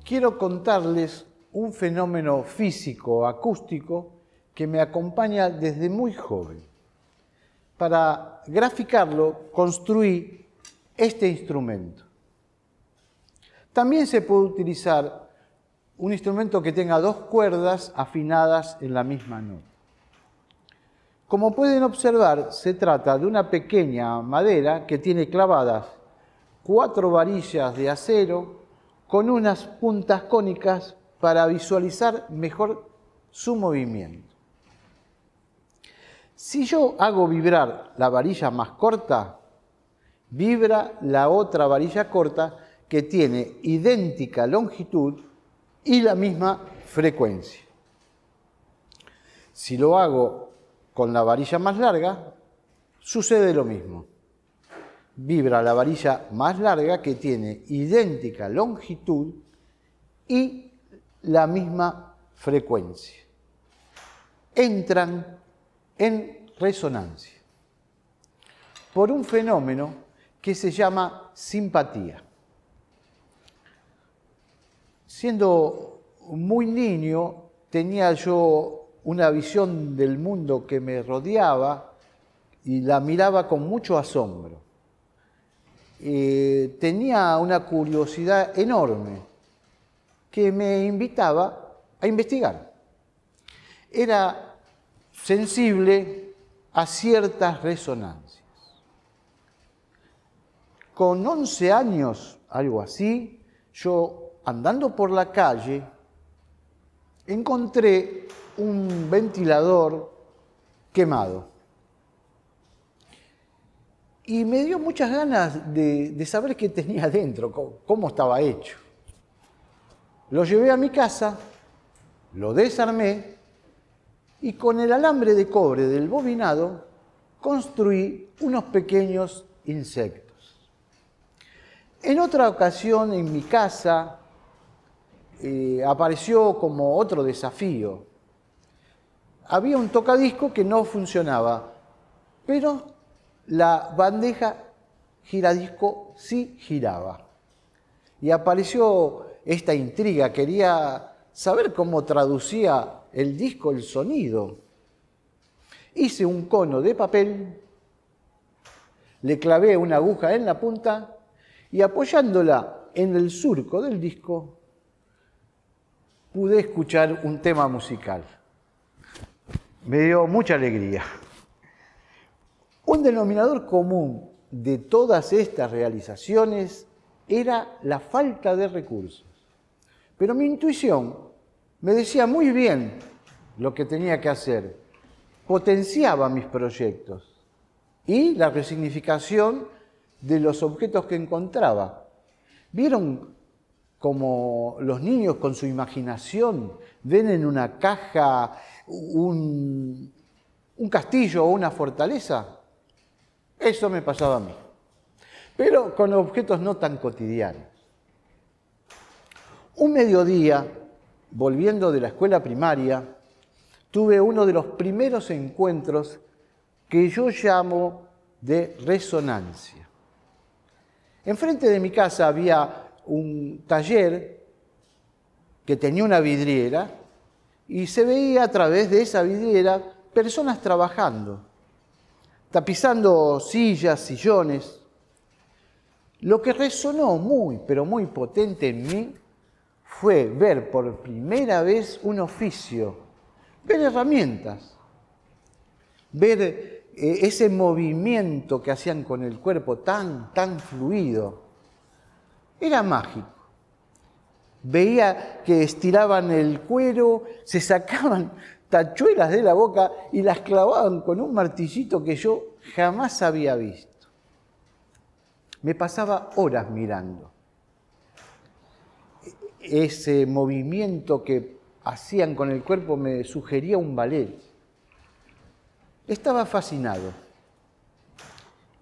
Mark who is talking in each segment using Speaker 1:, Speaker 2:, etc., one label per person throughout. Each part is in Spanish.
Speaker 1: quiero contarles un fenómeno físico acústico que me acompaña desde muy joven. Para graficarlo, construí este instrumento. También se puede utilizar un instrumento que tenga dos cuerdas afinadas en la misma nota. Como pueden observar, se trata de una pequeña madera que tiene clavadas 4 varillas de acero con unas puntas cónicas para visualizar mejor su movimiento. Si yo hago vibrar la varilla más corta, vibra la otra varilla corta que tiene idéntica longitud y la misma frecuencia. Si lo hago con la varilla más larga, sucede lo mismo. Vibra la varilla más larga que tiene idéntica longitud y la misma frecuencia. Entran en resonancia por un fenómeno que se llama simpatía. Siendo muy niño, tenía yo una visión del mundo que me rodeaba y la miraba con mucho asombro. Tenía una curiosidad enorme que me invitaba a investigar. Era sensible a ciertas resonancias. Con 11 años, algo así, yo andando por la calle encontré un ventilador quemado. Y me dio muchas ganas de saber qué tenía adentro, cómo estaba hecho. Lo llevé a mi casa, lo desarmé y con el alambre de cobre del bobinado construí unos pequeños insectos. En otra ocasión en mi casa apareció como otro desafío. Había un tocadiscos que no funcionaba, pero la bandeja giradisco sí giraba. Y apareció esta intriga, quería saber cómo traducía el disco el sonido. Hice un cono de papel, le clavé una aguja en la punta y apoyándola en el surco del disco pude escuchar un tema musical. Me dio mucha alegría. Un denominador común de todas estas realizaciones era la falta de recursos. Pero mi intuición me decía muy bien lo que tenía que hacer. Potenciaba mis proyectos y la resignificación de los objetos que encontraba. ¿Vieron cómo los niños con su imaginación ven en una caja un castillo o una fortaleza? Eso me pasaba a mí, pero con objetos no tan cotidianos. Un mediodía, volviendo de la escuela primaria, tuve uno de los primeros encuentros que yo llamo de resonancia. Enfrente de mi casa había un taller que tenía una vidriera y se veía a través de esa vidriera personas trabajando, tapizando sillas, sillones. Lo que resonó muy, pero muy potente en mí fue ver por primera vez un oficio, ver herramientas, ver ese movimiento que hacían con el cuerpo tan fluido. Era mágico. Veía que estiraban el cuero, se sacaban tachuelas de la boca y las clavaban con un martillito que yo jamás había visto. Me pasaba horas mirando ese movimiento que hacían con el cuerpo, me sugería un ballet. Estaba fascinado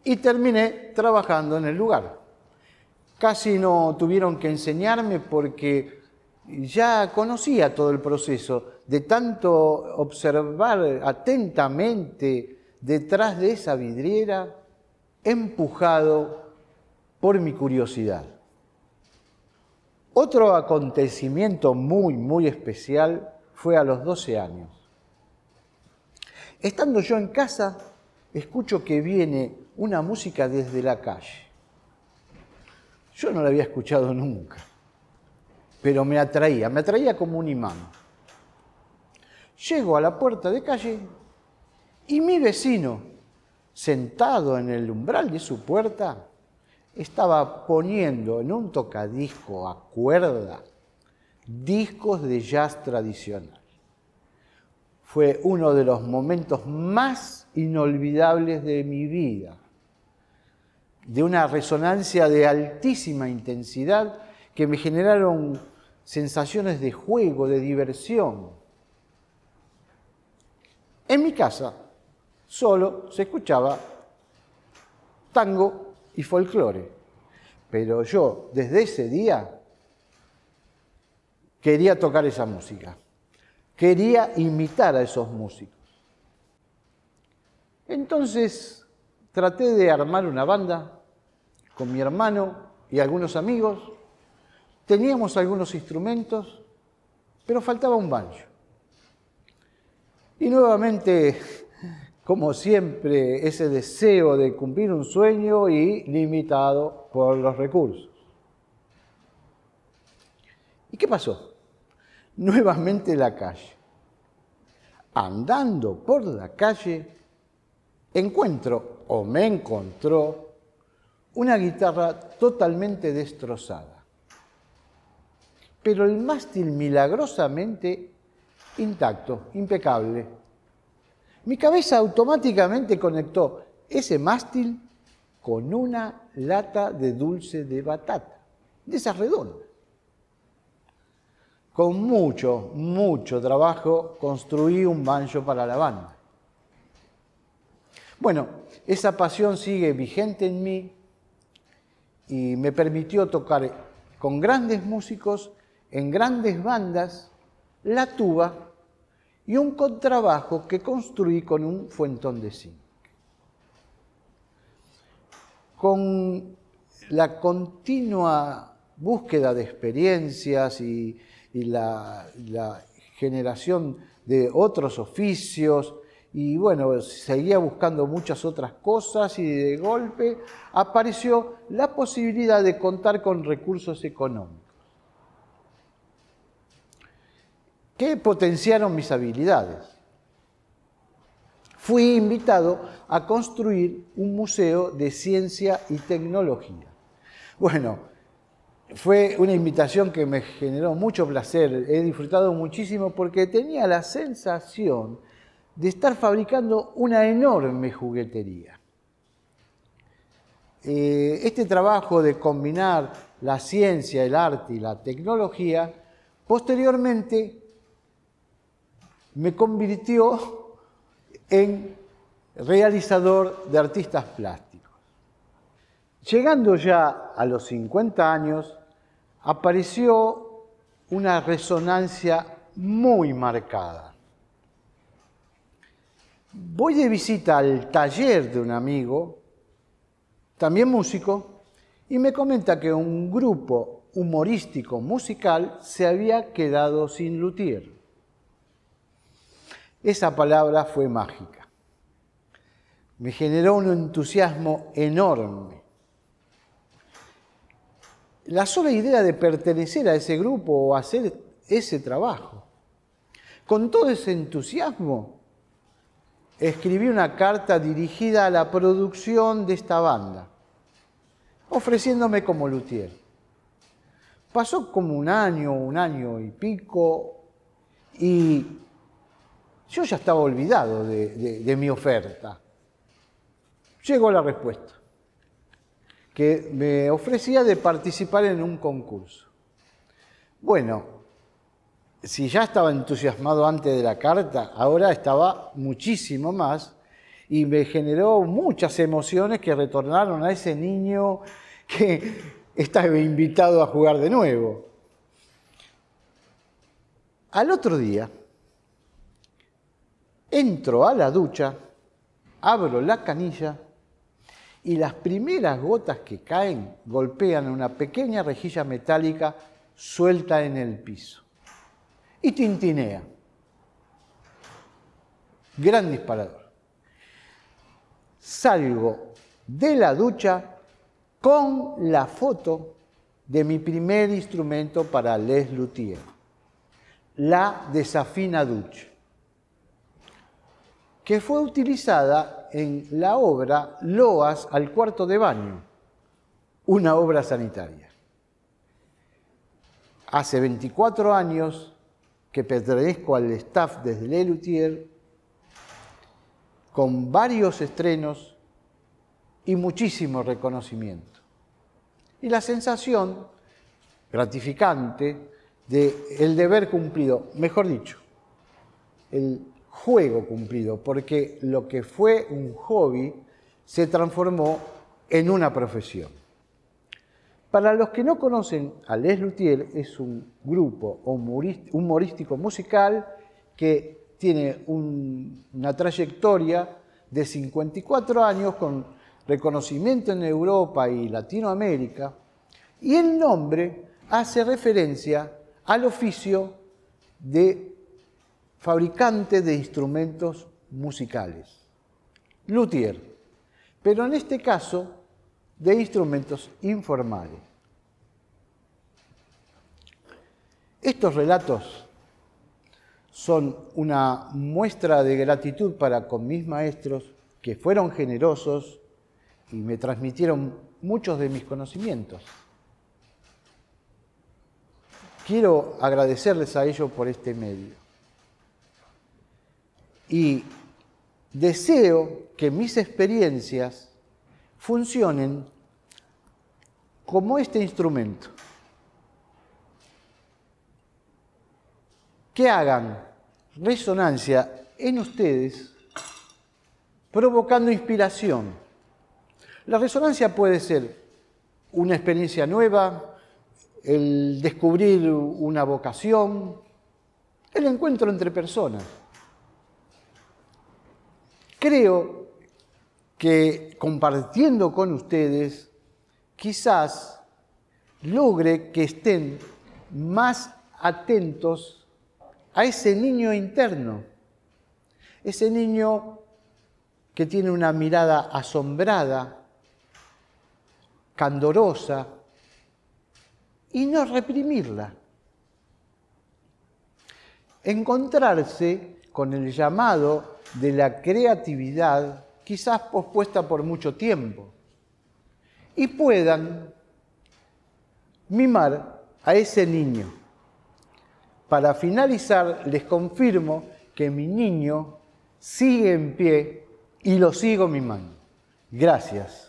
Speaker 1: y terminé trabajando en el lugar. Casi no tuvieron que enseñarme porque ya conocía todo el proceso de tanto observar atentamente detrás de esa vidriera, empujado por mi curiosidad. Otro acontecimiento muy especial fue a los 12 años. Estando yo en casa, escucho que viene una música desde la calle. Yo no la había escuchado nunca, pero me atraía como un imán. Llego a la puerta de calle y mi vecino, sentado en el umbral de su puerta, estaba poniendo en un tocadisco a cuerda discos de jazz tradicional. Fue uno de los momentos más inolvidables de mi vida, de una resonancia de altísima intensidad que me generaron sensaciones de juego, de diversión. En mi casa solo se escuchaba tango y folclore, pero yo desde ese día quería tocar esa música, quería imitar a esos músicos. Entonces traté de armar una banda con mi hermano y algunos amigos. Teníamos algunos instrumentos, pero faltaba un banjo. Y nuevamente, como siempre, ese deseo de cumplir un sueño y limitado por los recursos. ¿Y qué pasó? Nuevamente la calle. Andando por la calle, me encontró una guitarra totalmente destrozada, pero el mástil milagrosamente intacto, impecable. Mi cabeza automáticamente conectó ese mástil con una lata de dulce de batata, de esas redondas. Con mucho trabajo construí un banjo para la banda. Bueno, esa pasión sigue vigente en mí y me permitió tocar con grandes músicos, en grandes bandas, la tuba y un contrabajo que construí con un fuentón de zinc. Con la continua búsqueda de experiencias y la generación de otros oficios, y bueno, seguía buscando muchas otras cosas y de golpe apareció la posibilidad de contar con recursos económicos que potenciaron mis habilidades. Fui invitado a construir un museo de ciencia y tecnología. Bueno, fue una invitación que me generó mucho placer, he disfrutado muchísimo porque tenía la sensación de estar fabricando una enorme juguetería. Este trabajo de combinar la ciencia, el arte y la tecnología, posteriormente me convirtió en realizador de artistas plásticos. Llegando ya a los 50 años, apareció una resonancia muy marcada. Voy de visita al taller de un amigo, también músico, y me comenta que un grupo humorístico musical se había quedado sin luthier. Esa palabra fue mágica. Me generó un entusiasmo enorme. La sola idea de pertenecer a ese grupo o hacer ese trabajo. Con todo ese entusiasmo, escribí una carta dirigida a la producción de esta banda, ofreciéndome como luthier. Pasó como un año y pico, y yo ya estaba olvidado de mi oferta. Llegó la respuesta, que me ofrecía de participar en un concurso. Bueno, si ya estaba entusiasmado antes de la carta, ahora estaba muchísimo más y me generó muchas emociones que retornaron a ese niño que estaba invitado a jugar de nuevo. Al otro día, entro a la ducha, abro la canilla y las primeras gotas que caen golpean una pequeña rejilla metálica suelta en el piso y tintinea. Gran disparador. Salgo de la ducha con la foto de mi primer instrumento para Les Luthiers, la Desafina Dutch, que fue utilizada en la obra Loas al cuarto de baño, una obra sanitaria. Hace 24 años que pertenezco al staff de Les Luthiers, con varios estrenos y muchísimo reconocimiento. Y la sensación gratificante de el deber cumplido, mejor dicho, el juego cumplido, porque lo que fue un hobby se transformó en una profesión. Para los que no conocen a Les Luthiers, es un grupo humorístico musical que tiene una trayectoria de 54 años con reconocimiento en Europa y Latinoamérica, y el nombre hace referencia al oficio de fabricante de instrumentos musicales, luthier, pero en este caso de instrumentos informales. Estos relatos son una muestra de gratitud para con mis maestros que fueron generosos y me transmitieron muchos de mis conocimientos. Quiero agradecerles a ellos por este medio. Y deseo que mis experiencias funcionen como este instrumento. Que hagan resonancia en ustedes, provocando inspiración. La resonancia puede ser una experiencia nueva, el descubrir una vocación, el encuentro entre personas. Creo que compartiendo con ustedes, quizás logre que estén más atentos a ese niño interno, ese niño que tiene una mirada asombrada, candorosa, y no reprimirla. Encontrarse con el llamado de la creatividad, quizás pospuesta por mucho tiempo, y puedan mimar a ese niño. Para finalizar, les confirmo que mi niño sigue en pie y lo sigo mimando. Gracias.